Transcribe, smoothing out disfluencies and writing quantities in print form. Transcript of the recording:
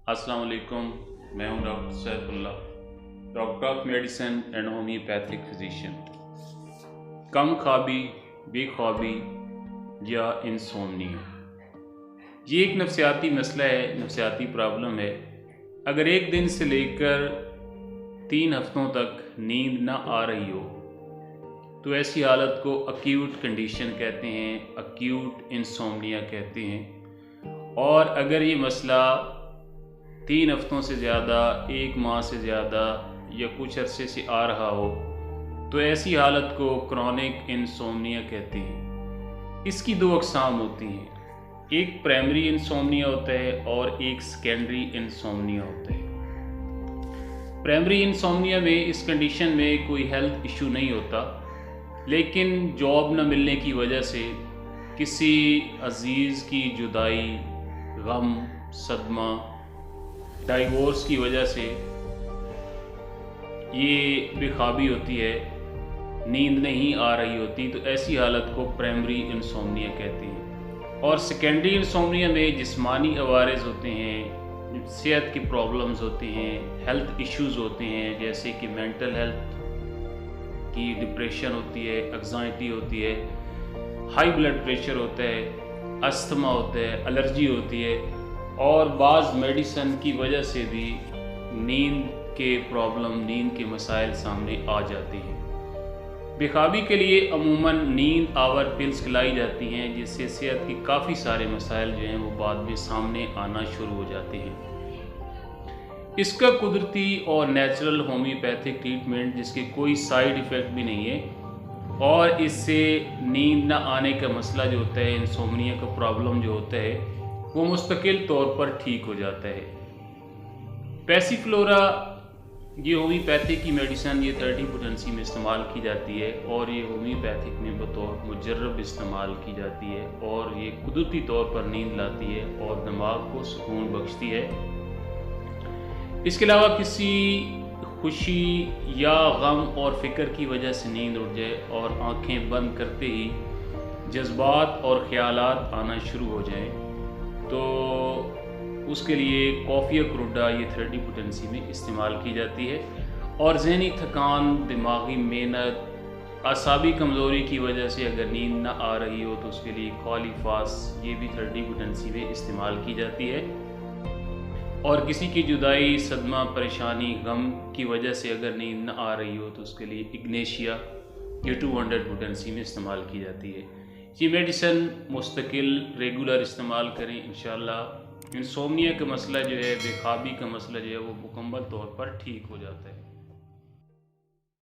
अस्सलाम वालेकुम। मैं हूं doctor Saifullah, doctor of medicine and homeopathic physician. कम ख्वाबी, बेख्वाबी या इंसोम्निया, ये एक नफसियाती मसला है, नफसियाती प्रॉब्लम है। अगर एक दिन से लेकर 3 हफ्तों तक नींद ना आ रही हो तो ऐसी हालत को अक्यूट कंडीशन कहते हैं, अक्यूट इंसोम्निया कहते हैं। और अगर ये मसला 3 हफ्तों से ज़्यादा, 1 माह से ज़्यादा या कुछ अरसे से आ रहा हो तो ऐसी हालत को क्रॉनिक इंसोम्निया कहते हैं। इसकी 2 अक़साम होती हैं, एक प्राइमरी इंसोम्निया होता है और एक सेकेंडरी इंसोम्निया होता है। प्राइमरी इंसोम्निया में इस कंडीशन में कोई हेल्थ इशू नहीं होता, लेकिन जॉब न मिलने की वजह से, किसी अजीज़ की जुदाई, गम, सदमा, डाइवोर्स की वजह से ये बेख्वाबी होती है, नींद नहीं आ रही होती, तो ऐसी हालत को प्राइमरी इंसोम्निया कहते हैं। और सेकेंडरी इंसोम्निया में जिस्मानी अवारिज़ होते हैं, सेहत की प्रॉब्लम्स होती हैं, हेल्थ इश्यूज़ होते हैं, जैसे कि मेंटल हेल्थ की डिप्रेशन होती है, एग्जाइटी होती है, हाई ब्लड प्रेशर होता है, अस्थमा होता है, एलर्जी होती है और बाज़ मेडिसन की वजह से भी नींद के प्रॉब्लम, नींद के मसाइल सामने आ जाते हैं। बेख्वाबी के लिए अमूमन नींद आवर पिल्स खिलाई जाती हैं, जिससे सेहत के काफ़ी सारे मसाइल जो हैं वो बाद में सामने आना शुरू हो जाते हैं। इसका कुदरती और नेचुरल होम्योपैथिक ट्रीटमेंट, जिसके कोई साइड इफ़ेक्ट भी नहीं है, और इससे नींद ना आने का मसला जो होता है, इंसोम्निया का प्रॉब्लम जो होता है, वो मुस्तकिल तौर पर ठीक हो जाता है। पैसिफ्लोरा ये होम्योपैथिक की मेडिसन, ये 30 पोटेंसी में इस्तेमाल की जाती है और ये होम्योपैथिक में बतौर मुजर्रब इस्तेमाल की जाती है और ये कुदरती तौर पर नींद लाती है और दिमाग को सुकून बख्शती है। इसके अलावा किसी खुशी या गम और फ़िक्र की वजह से नींद उड़ जाए और आंखें बंद करते ही जज्बात और ख़यालात आना शुरू हो जाएं, तो उसके लिए कॉफ़ी क्रूडा ये 30 पोटेंसी में इस्तेमाल की जाती है। और जहनी थकान, दिमागी मेहनत, आसाबी कमज़ोरी की वजह से अगर नींद ना आ रही हो तो उसके लिए कॉलीफास ये भी 30 पोटेंसी में इस्तेमाल की जाती है। और किसी की जुदाई, सदमा, परेशानी, गम की वजह से अगर नींद ना आ रही हो तो उसके लिए इग्नेशिया ये 200 पोटेंसी में इस्तेमाल की जाती है। ये मेडिसन मुस्तकिल रेगुलर इस्तेमाल करें, इंशाअल्लाह इंसोम्निया का मसला जो है, बेख्वाबी का मसला जो है, वो मुकम्मल तौर पर ठीक हो जाता है।